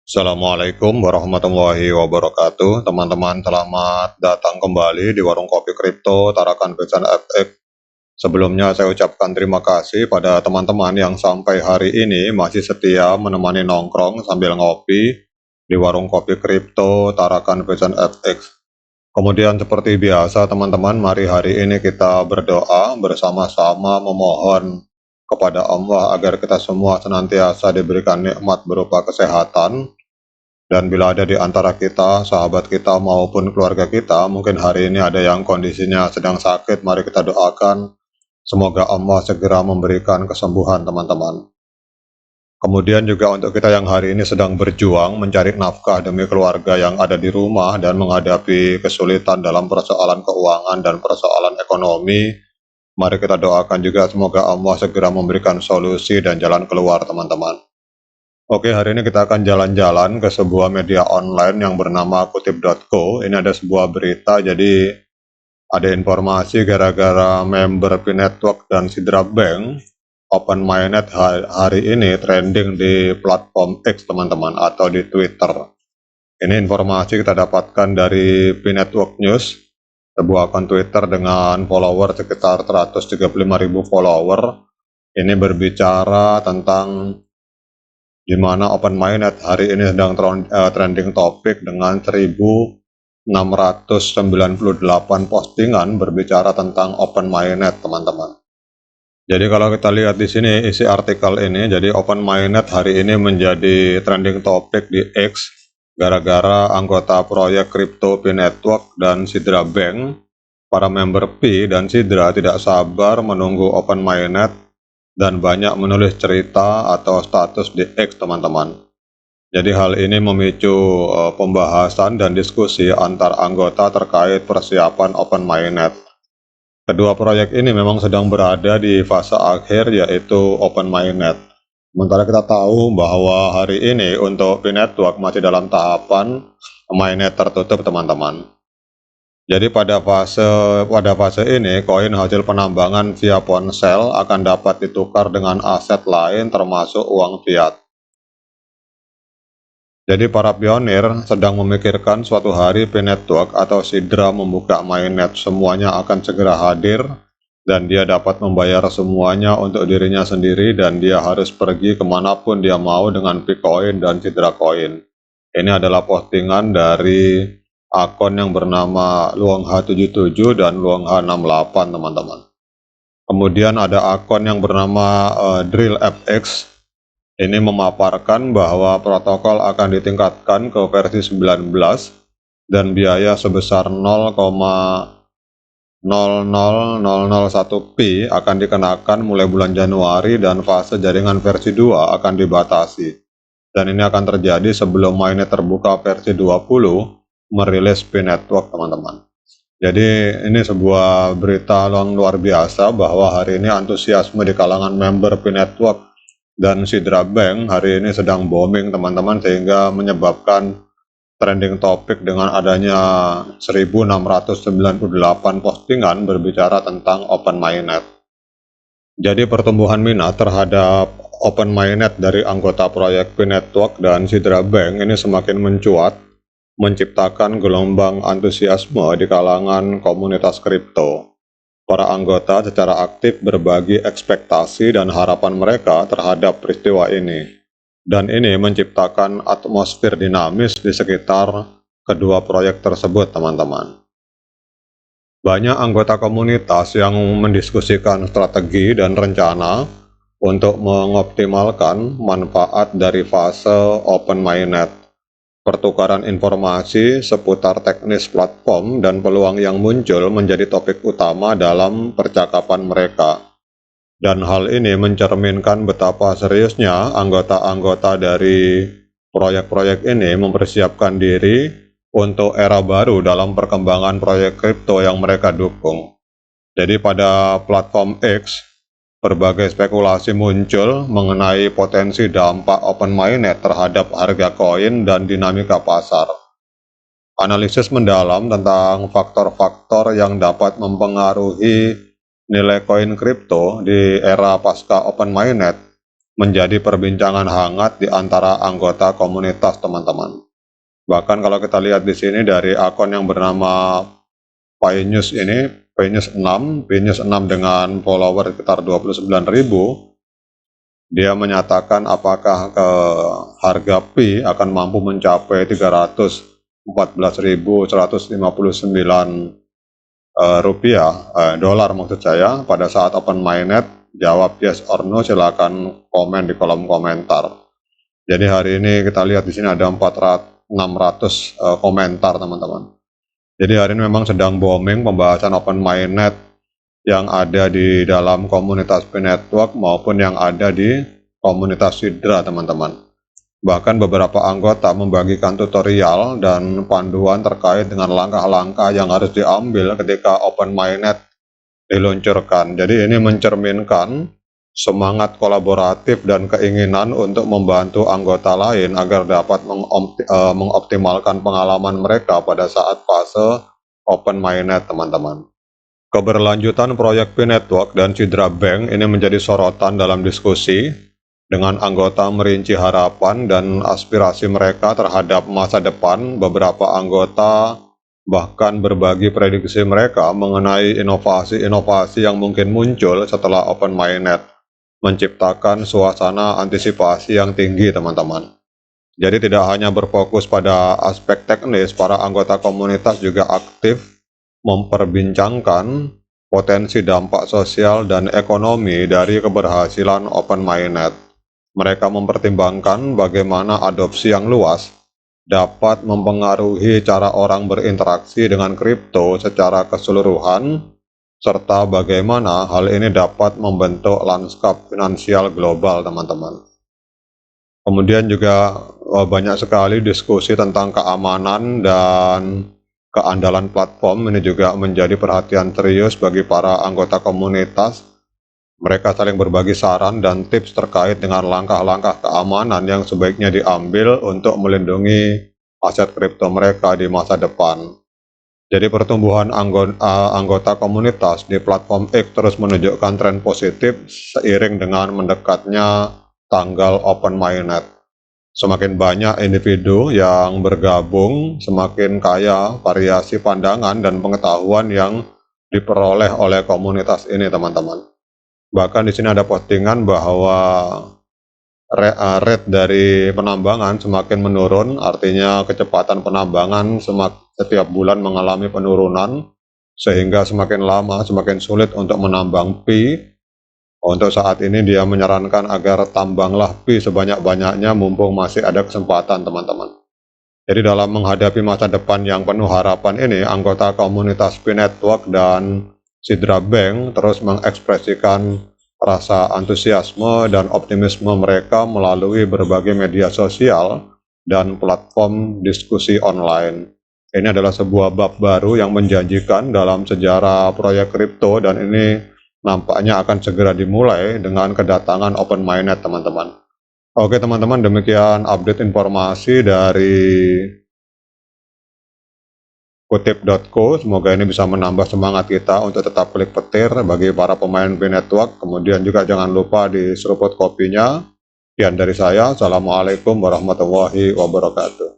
Assalamualaikum warahmatullahi wabarakatuh. Teman-teman, selamat datang kembali di Warung Kopi Kripto Tarakan Pesan FX. Sebelumnya saya ucapkan terima kasih pada teman-teman yang sampai hari ini masih setia menemani nongkrong sambil ngopi di Warung Kopi Kripto Tarakan Pesan FX. Kemudian seperti biasa teman-teman, mari hari ini kita berdoa bersama-sama memohon kepada Allah agar kita semua senantiasa diberikan nikmat berupa kesehatan. Dan bila ada di antara kita, sahabat kita maupun keluarga kita, mungkin hari ini ada yang kondisinya sedang sakit, mari kita doakan. Semoga Allah segera memberikan kesembuhan teman-teman. Kemudian juga untuk kita yang hari ini sedang berjuang mencari nafkah demi keluarga yang ada di rumah dan menghadapi kesulitan dalam persoalan keuangan dan persoalan ekonomi, mari kita doakan juga semoga Allah segera memberikan solusi dan jalan keluar teman-teman. Oke, hari ini kita akan jalan-jalan ke sebuah media online yang bernama kutip.co. Ini ada sebuah berita, jadi ada informasi gara-gara member P-Network dan Sidra Bank, Open Mainnet hari ini trending di platform X teman-teman, atau di Twitter. Ini informasi kita dapatkan dari P-Network News, sebuah akun Twitter dengan follower sekitar 135.000 follower. Ini berbicara tentang di mana Open Mainnet hari ini sedang trending topik dengan 1.698 postingan berbicara tentang Open Mainnet teman-teman. Jadi kalau kita lihat di sini isi artikel ini, jadi Open Mainnet hari ini menjadi trending topik di X gara-gara anggota proyek kripto P-Network dan Sidra Bank, para member P dan Sidra tidak sabar menunggu Open Mainnet dan banyak menulis cerita atau status di X teman-teman. Jadi hal ini memicu pembahasan dan diskusi antar anggota terkait persiapan Open Mainnet. Kedua proyek ini memang sedang berada di fase akhir yaitu Open Mainnet. Sementara kita tahu bahwa hari ini untuk P-Network masih dalam tahapan mainnet tertutup teman-teman. Jadi pada fase ini, koin hasil penambangan via ponsel akan dapat ditukar dengan aset lain termasuk uang fiat. Jadi para pionir sedang memikirkan suatu hari P-Network atau Sidra membuka mainnet, semuanya akan segera hadir dan dia dapat membayar semuanya untuk dirinya sendiri dan dia harus pergi kemanapun dia mau dengan P-Coin dan Sidra Coin. Ini adalah postingan dari akun yang bernama Luongha77 dan Luongha68 teman-teman. Kemudian ada akun yang bernama DrillFX. Ini memaparkan bahwa protokol akan ditingkatkan ke versi 19 dan biaya sebesar 0,00001 Pi akan dikenakan mulai bulan Januari dan fase jaringan versi 2 akan dibatasi. Dan ini akan terjadi sebelum mainnet terbuka versi 20 merilis P-Network teman-teman. Jadi ini sebuah berita yang luar biasa bahwa hari ini antusiasme di kalangan member P-Network dan Sidra Bank hari ini sedang booming teman-teman, sehingga menyebabkan trending topik dengan adanya 1.698 postingan berbicara tentang Open Mainnet. Jadi pertumbuhan minat terhadap Open Mainnet dari anggota proyek P-Network dan Sidra Bank ini semakin mencuat, menciptakan gelombang antusiasme di kalangan komunitas kripto. Para anggota secara aktif berbagi ekspektasi dan harapan mereka terhadap peristiwa ini. Dan ini menciptakan atmosfer dinamis di sekitar kedua proyek tersebut teman-teman. Banyak anggota komunitas yang mendiskusikan strategi dan rencana untuk mengoptimalkan manfaat dari fase Open Mainnet. Pertukaran informasi seputar teknis platform dan peluang yang muncul menjadi topik utama dalam percakapan mereka. Dan hal ini mencerminkan betapa seriusnya anggota-anggota dari proyek-proyek ini mempersiapkan diri untuk era baru dalam perkembangan proyek kripto yang mereka dukung. Jadi pada platform X, berbagai spekulasi muncul mengenai potensi dampak Open Mainnet terhadap harga koin dan dinamika pasar. Analisis mendalam tentang faktor-faktor yang dapat mempengaruhi nilai koin kripto di era pasca Open Mainnet menjadi perbincangan hangat di antara anggota komunitas, teman-teman. Bahkan kalau kita lihat di sini dari akun yang bernama Pnews ini, Pnews6 dengan follower sekitar 29.000, dia menyatakan apakah harga Pi akan mampu mencapai 314.159 dolar maksud saya pada saat open mainnet. Jawab yes or no, silakan komen di kolom komentar. Jadi hari ini kita lihat di sini ada 600 komentar, teman-teman. Jadi hari ini memang sedang booming pembahasan open mainnet yang ada di dalam komunitas Pi Network maupun yang ada di komunitas Sidra, teman-teman. Bahkan beberapa anggota membagikan tutorial dan panduan terkait dengan langkah-langkah yang harus diambil ketika open mainnet diluncurkan. Jadi ini mencerminkan semangat kolaboratif dan keinginan untuk membantu anggota lain agar dapat mengoptimalkan pengalaman mereka pada saat fase open mainnet, teman-teman. Keberlanjutan proyek Pi Network dan Sidra Bank ini menjadi sorotan dalam diskusi, dengan anggota merinci harapan dan aspirasi mereka terhadap masa depan. Beberapa anggota bahkan berbagi prediksi mereka mengenai inovasi-inovasi yang mungkin muncul setelah open mainnet, menciptakan suasana antisipasi yang tinggi, teman-teman. Jadi tidak hanya berfokus pada aspek teknis, para anggota komunitas juga aktif memperbincangkan potensi dampak sosial dan ekonomi dari keberhasilan open mainnet. Mereka mempertimbangkan bagaimana adopsi yang luas dapat mempengaruhi cara orang berinteraksi dengan kripto secara keseluruhan, serta bagaimana hal ini dapat membentuk lanskap finansial global, teman-teman. Kemudian juga banyak sekali diskusi tentang keamanan dan keandalan platform. Ini juga menjadi perhatian serius bagi para anggota komunitas. Mereka saling berbagi saran dan tips terkait dengan langkah-langkah keamanan yang sebaiknya diambil untuk melindungi aset kripto mereka di masa depan. Jadi pertumbuhan anggota komunitas di platform X terus menunjukkan tren positif seiring dengan mendekatnya tanggal open mainnet. Semakin banyak individu yang bergabung, semakin kaya variasi pandangan dan pengetahuan yang diperoleh oleh komunitas ini, teman-teman. Bahkan di sini ada postingan bahwa rate dari penambangan semakin menurun, artinya kecepatan penambangan setiap bulan mengalami penurunan, sehingga semakin lama semakin sulit untuk menambang Pi. Untuk saat ini dia menyarankan agar tambanglah Pi sebanyak-banyaknya mumpung masih ada kesempatan, teman-teman. Jadi dalam menghadapi masa depan yang penuh harapan ini, anggota komunitas Pi Network dan Sidra Bank terus mengekspresikan rasa antusiasme dan optimisme mereka melalui berbagai media sosial dan platform diskusi online. Ini adalah sebuah bab baru yang menjanjikan dalam sejarah proyek kripto, dan ini nampaknya akan segera dimulai dengan kedatangan open mainnet, teman-teman. Oke, teman-teman, demikian update informasi dari kutip.co. Semoga ini bisa menambah semangat kita untuk tetap klik petir bagi para pemain Pi Network. Kemudian juga jangan lupa diseruput kopinya. Sekian dari saya. Assalamualaikum warahmatullahi wabarakatuh.